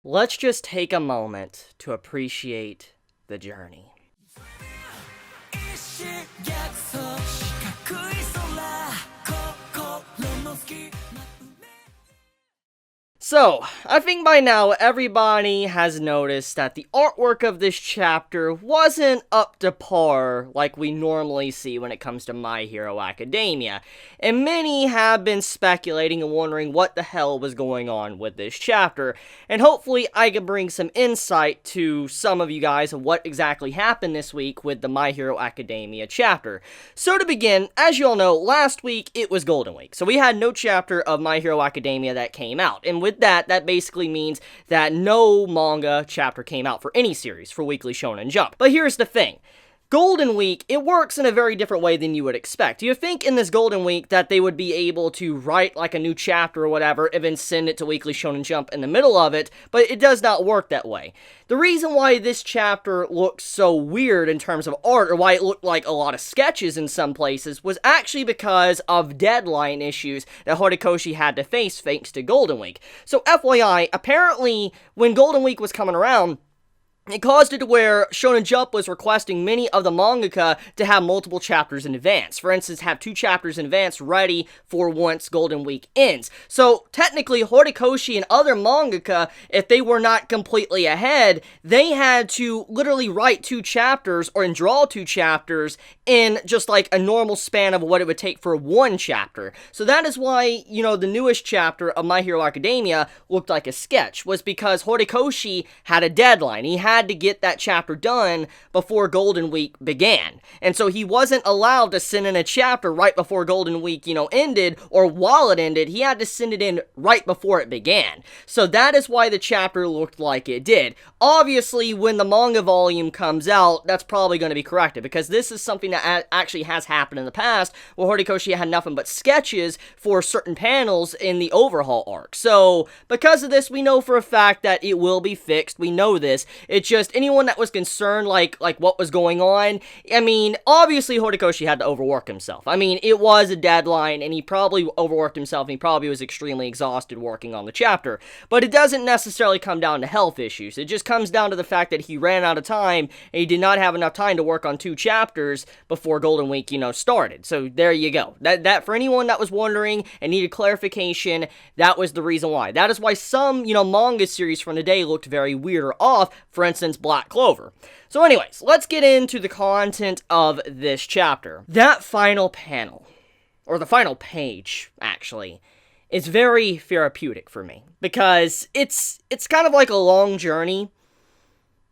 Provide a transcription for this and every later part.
Let's just take a moment to appreciate the journey. So, I think by now everybody has noticed that the artwork of this chapter wasn't up to par like we normally see when it comes to My Hero Academia, and many have been speculating and wondering what the hell was going on with this chapter, and hopefully I can bring some insight to some of you guys of what exactly happened this week with the My Hero Academia chapter. So to begin, as you all know, last week it was Golden Week, so we had no chapter of My Hero Academia that came out, and with that basically means that no manga chapter came out for any series for Weekly Shonen Jump. But here's the thing. Golden Week, it works in a very different way than you would expect. You think in this Golden Week that they would be able to write like a new chapter or whatever and then send it to Weekly Shonen Jump in the middle of it, but it does not work that way. The reason why this chapter looks so weird in terms of art, or why it looked like a lot of sketches in some places, was actually because of deadline issues that Horikoshi had to face thanks to Golden Week. So FYI, apparently when Golden Week was coming around, it caused it to where Shonen Jump was requesting many of the mangaka to have multiple chapters in advance. For instance, have 2 chapters in advance ready for once Golden Week ends. So, technically, Horikoshi and other mangaka, if they were not completely ahead, they had to literally write 2 chapters or draw 2 chapters in just like a normal span of what it would take for 1 chapter. So that is why, the newest chapter of My Hero Academia looked like a sketch, was because Horikoshi had a deadline. He had to get that chapter done before Golden Week began. And so he wasn't allowed to send in a chapter right before Golden Week, ended, or while it ended. He had to send it in right before it began. So that is why the chapter looked like it did. Obviously, when the manga volume comes out, that's probably going to be corrected, because this is something that actually has happened in the past, where Horikoshi had nothing but sketches for certain panels in the overhaul arc. So, because of this, we know for a fact that it will be fixed. We know this. It's just anyone that was concerned, like what was going on, obviously Horikoshi had to overwork himself. It was a deadline, and he probably overworked himself, and he probably was extremely exhausted working on the chapter. But it doesn't necessarily come down to health issues. It just comes down to the fact that he ran out of time, and he did not have enough time to work on 2 chapters before Golden Week, started. So there you go. That for anyone that was wondering and needed clarification, that was the reason why. That is why some, manga series from the day looked very weird or off. For instance, Black Clover. So anyways, let's get into the content of this chapter. That final panel, or the final page, actually, is very therapeutic for me, because it's kind of like a long journey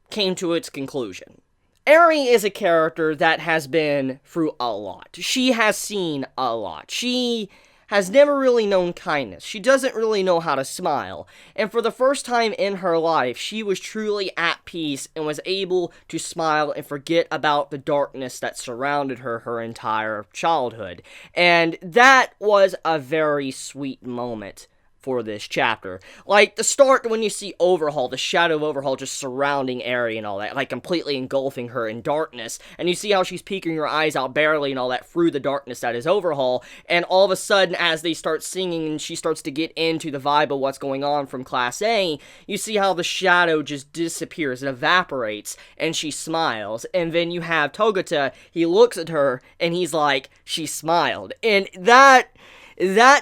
came to its conclusion. Eri is a character that has been through a lot. She has seen a lot. She has never really known kindness. She doesn't really know how to smile. And for the first time in her life, she was truly at peace and was able to smile and forget about the darkness that surrounded her entire childhood. And that was a very sweet moment for this chapter. Like, the start when you see Overhaul, the shadow of Overhaul just surrounding Eri and all that, like completely engulfing her in darkness, and you see how she's peeking her eyes out barely and all that through the darkness that is Overhaul, and all of a sudden, as they start singing and she starts to get into the vibe of what's going on from Class A, you see how the shadow just disappears, it evaporates, and she smiles, and then you have Togata, he looks at her, and he's like, she smiled, and that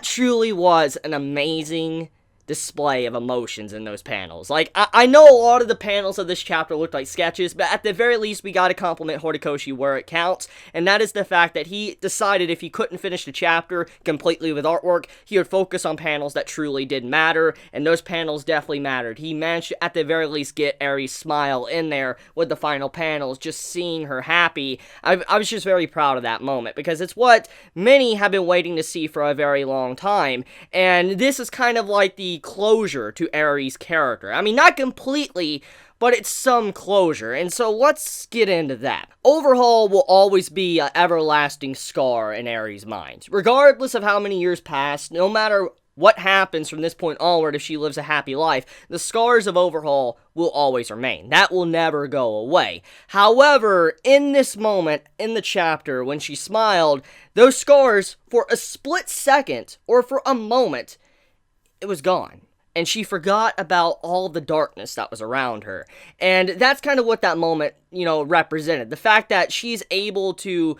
truly was an amazing display of emotions in those panels. Like, I know a lot of the panels of this chapter looked like sketches, but at the very least, we gotta compliment Horikoshi where it counts, and that is the fact that he decided if he couldn't finish the chapter completely with artwork, he would focus on panels that truly did matter, and those panels definitely mattered. He managed to, at the very least, get Eri's smile in there with the final panels, just seeing her happy. I was just very proud of that moment, because it's what many have been waiting to see for a very long time, and this is kind of like the closure to Eri's character. Not completely, but it's some closure, and so let's get into that. Overhaul will always be an everlasting scar in Eri's mind. Regardless of how many years pass, no matter what happens from this point onward, if she lives a happy life, the scars of Overhaul will always remain. That will never go away. However, in this moment, in the chapter, when she smiled, those scars, for a split second, or for a moment, it was gone. and she forgot about all the darkness that was around her. And that's kind of what that moment, represented. The fact that she's able to,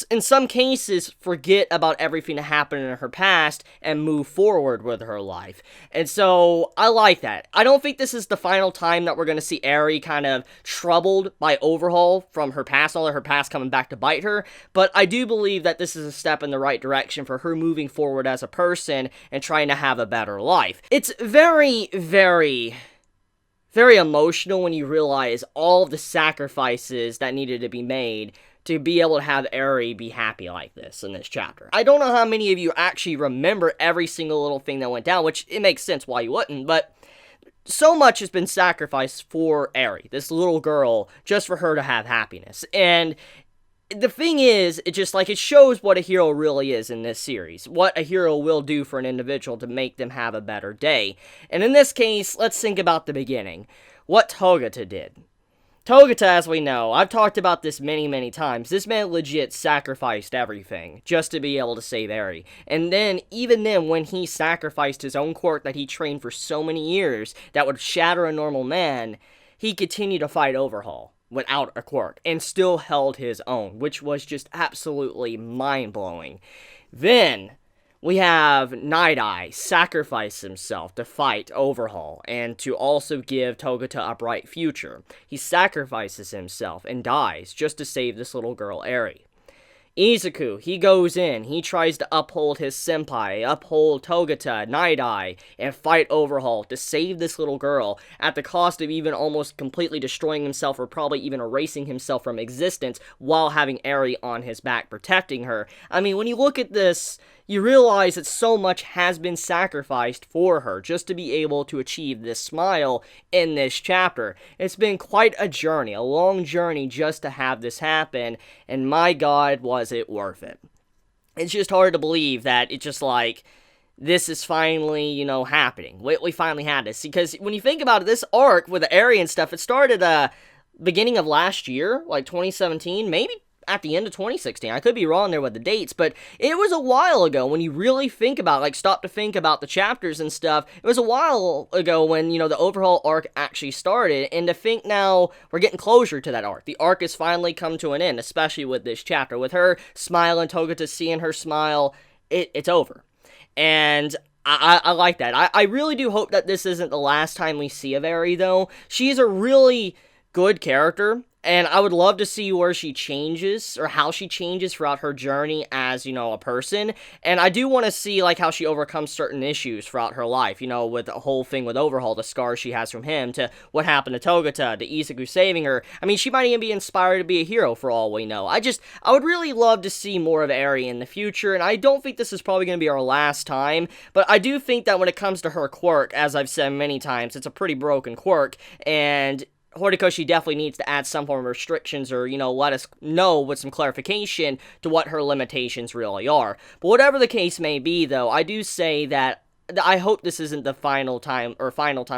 in some cases, forget about everything that happened in her past and move forward with her life. And so, I like that. I don't think this is the final time that we're going to see Eri kind of troubled by Overhaul from her past, all of her past coming back to bite her, but I do believe that this is a step in the right direction for her moving forward as a person and trying to have a better life. It's very, very, very emotional when you realize all of the sacrifices that needed to be made to be able to have Eri be happy like this in this chapter. I don't know how many of you actually remember every single little thing that went down, which it makes sense why you wouldn't, but so much has been sacrificed for Eri, this little girl, just for her to have happiness. And the thing is, it shows what a hero really is in this series. What a hero will do for an individual to make them have a better day. And in this case, let's think about the beginning. What Togata did. Togata, as we know, I've talked about this many, many times. This man legit sacrificed everything just to be able to save Eri. And then, even then, when he sacrificed his own quirk that he trained for so many years that would shatter a normal man, he continued to fight Overhaul without a quirk, and still held his own, which was just absolutely mind-blowing. Then, we have Night Eye sacrifice himself to fight Overhaul, and to also give Togata a bright future. He sacrifices himself and dies just to save this little girl, Eri. Izuku, he goes in, he tries to uphold his senpai, uphold Togata, Night Eye, and fight Overhaul to save this little girl, at the cost of even almost completely destroying himself or probably even erasing himself from existence while having Eri on his back protecting her. I mean, when you look at this, you realize that so much has been sacrificed for her just to be able to achieve this smile in this chapter. It's been quite a journey, a long journey just to have this happen, and my god, was it worth it. It's just hard to believe that it's just like, this is finally, happening. We finally had this, because when you think about it, this arc with the Eri and stuff, it started, beginning of last year, like 2017, maybe at the end of 2016. I could be wrong there with the dates, but it was a while ago when you really think about, stop to think about the chapters and stuff. It was a while ago when, the Overhaul arc actually started, and to think now we're getting closure to that arc. The arc has finally come to an end, especially with this chapter. With her smiling, Togata seeing her smile, it's over. And I like that. I really do hope that this isn't the last time we see of Eri, though. She's a really good character, and I would love to see where she changes, or how she changes throughout her journey as, a person. And I do want to see, how she overcomes certain issues throughout her life, with the whole thing with Overhaul, the scars she has from him, to what happened to Togata, to Izuku saving her. I mean, she might even be inspired to be a hero for all we know. I would really love to see more of Eri in the future, and I don't think this is probably going to be our last time, but I do think that when it comes to her quirk, as I've said many times, it's a pretty broken quirk, and Horikoshi definitely needs to add some form of restrictions, or, let us know with some clarification to what her limitations really are. But whatever the case may be, though, I do say that I hope this isn't the final time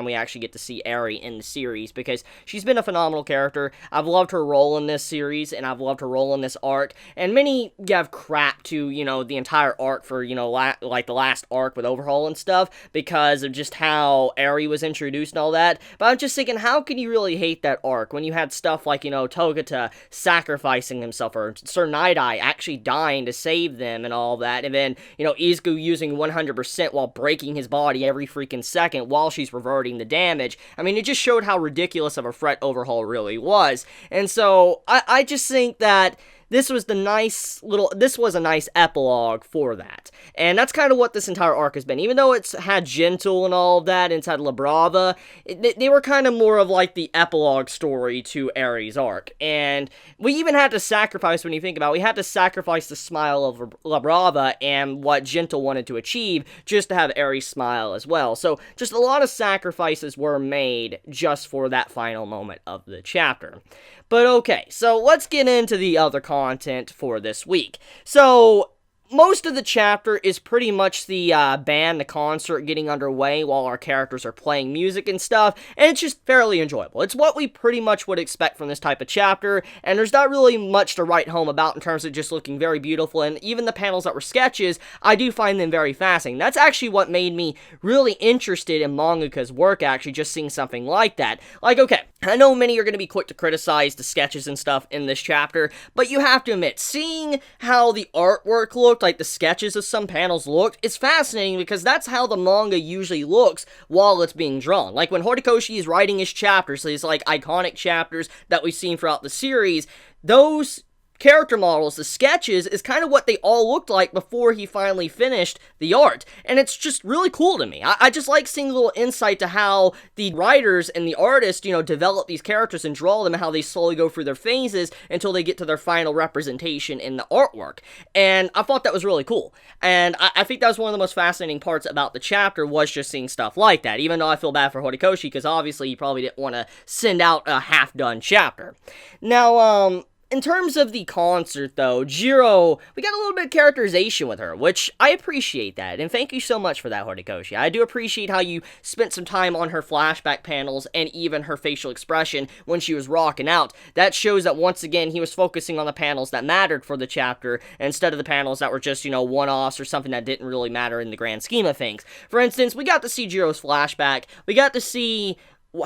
we actually get to see Eri in the series, because she's been a phenomenal character. I've loved her role in this series, and I've loved her role in this arc, and many give crap to, the entire arc for, the last arc with Overhaul and stuff, because of just how Eri was introduced and all that, but I'm just thinking, how can you really hate that arc when you had stuff like, Togata sacrificing himself, or Sir Night Eye actually dying to save them and all that, and then, Izuku using 100% while breaking his body every freaking second while she's reverting the damage. I mean, it just showed how ridiculous of a threat Overhaul really was. And so, I just think that this was a nice epilogue for that. And that's kind of what this entire arc has been. Even though it's had Gentle and all of that inside La Brava, they were kind of more of the epilogue story to Eri's arc. And we even had to sacrifice, when you think about it, we had to sacrifice the smile of La Brava and what Gentle wanted to achieve just to have Eri smile as well. So just a lot of sacrifices were made just for that final moment of the chapter. But okay, so let's get into the other content for this week. So, most of the chapter is pretty much the band, the concert getting underway while our characters are playing music and stuff, and it's just fairly enjoyable. It's what we pretty much would expect from this type of chapter, and there's not really much to write home about in terms of just looking very beautiful, and even the panels that were sketches, I do find them very fascinating. That's actually what made me really interested in mangaka's work, actually, just seeing something like that. Like, okay, I know many are going to be quick to criticize the sketches and stuff in this chapter, but you have to admit, seeing how the artwork looked, like the sketches of some panels looked, it's fascinating because that's how the manga usually looks while it's being drawn. Like when Horikoshi is writing his chapters, these like iconic chapters that we've seen throughout the series, those character models, the sketches, is kind of what they all looked like before he finally finished the art, and it's just really cool to me. I just like seeing a little insight to how the writers and the artists, develop these characters and draw them, and how they slowly go through their phases until they get to their final representation in the artwork, and I thought that was really cool, and I think that was one of the most fascinating parts about the chapter, was just seeing stuff like that, even though I feel bad for Horikoshi, because obviously he probably didn't want to send out a half-done chapter. Now, in terms of the concert, though, Jiro, we got a little bit of characterization with her, which I appreciate that, and thank you so much for that, Horikoshi. I do appreciate how you spent some time on her flashback panels, and even her facial expression when she was rocking out. That shows that, once again, he was focusing on the panels that mattered for the chapter, instead of the panels that were just, one-offs, or something that didn't really matter in the grand scheme of things. For instance, we got to see Jiro's flashback, we got to see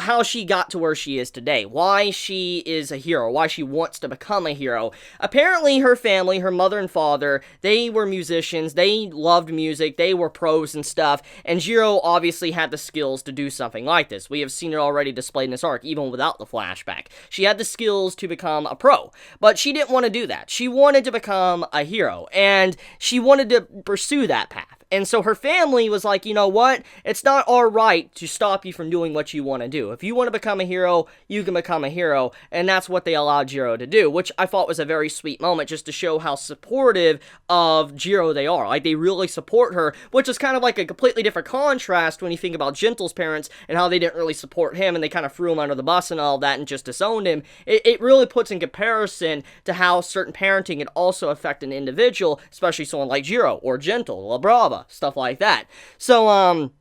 how she got to where she is today, why she is a hero, why she wants to become a hero. Apparently, her family, her mother and father, they were musicians, they loved music, they were pros and stuff, and Jiro obviously had the skills to do something like this. We have seen it already displayed in this arc, even without the flashback. She had the skills to become a pro, but she didn't want to do that. She wanted to become a hero, and she wanted to pursue that path. And so her family was like, you know what? It's not our right to stop you from doing what you want to do. If you want to become a hero, you can become a hero. And that's what they allowed Jiro to do, which I thought was a very sweet moment, just to show how supportive of Jiro they are. Like, they really support her, which is kind of like a completely different contrast when you think about Gentle's parents and how they didn't really support him, and they kind of threw him under the bus and all that and just disowned him. It really puts in comparison to how certain parenting can also affect an individual, especially someone like Jiro or Gentle, La Brava, stuff like that. So,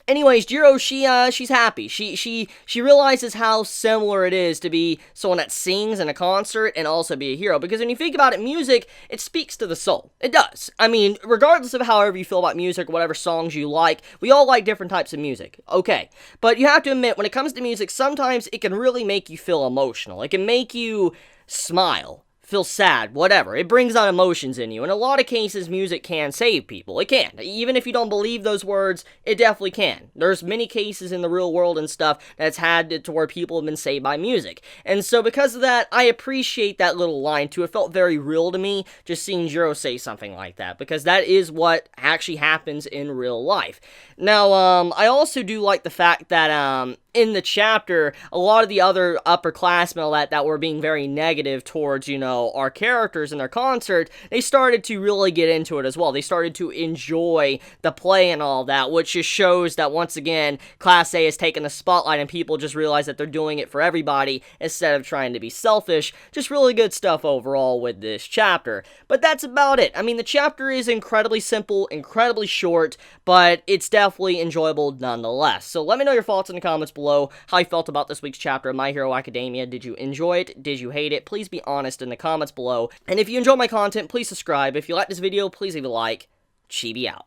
anyways, Jiro, she's happy. She realizes how similar it is to be someone that sings in a concert and also be a hero. Because when you think about it, music, it speaks to the soul. It does. I mean, regardless of however you feel about music, whatever songs you like, we all like different types of music. Okay. But you have to admit, when it comes to music, sometimes it can really make you feel emotional. It can make you smile, feel sad, whatever. It brings out emotions in you. In a lot of cases, music can save people. It can. Even if you don't believe those words, it definitely can. There's many cases in the real world and stuff that's had it to where people have been saved by music. And so because of that, I appreciate that little line too. It felt very real to me just seeing Jiro say something like that, because that is what actually happens in real life. Now, I also do like the fact that, in the chapter, a lot of the other upperclassmen all that were being very negative towards, our characters in their concert, they started to really get into it as well. They started to enjoy the play and all that, which just shows that, once again, Class A has taken the spotlight and people just realize that they're doing it for everybody instead of trying to be selfish. Just really good stuff overall with this chapter. But that's about it. I mean, the chapter is incredibly simple, incredibly short, but it's definitely enjoyable nonetheless. So let me know your thoughts in the comments below, how you felt about this week's chapter of My Hero Academia. Did you enjoy it? Did you hate it? Please be honest in the comments below. And if you enjoy my content, please subscribe. If you like this video, please leave a like. Chibi out.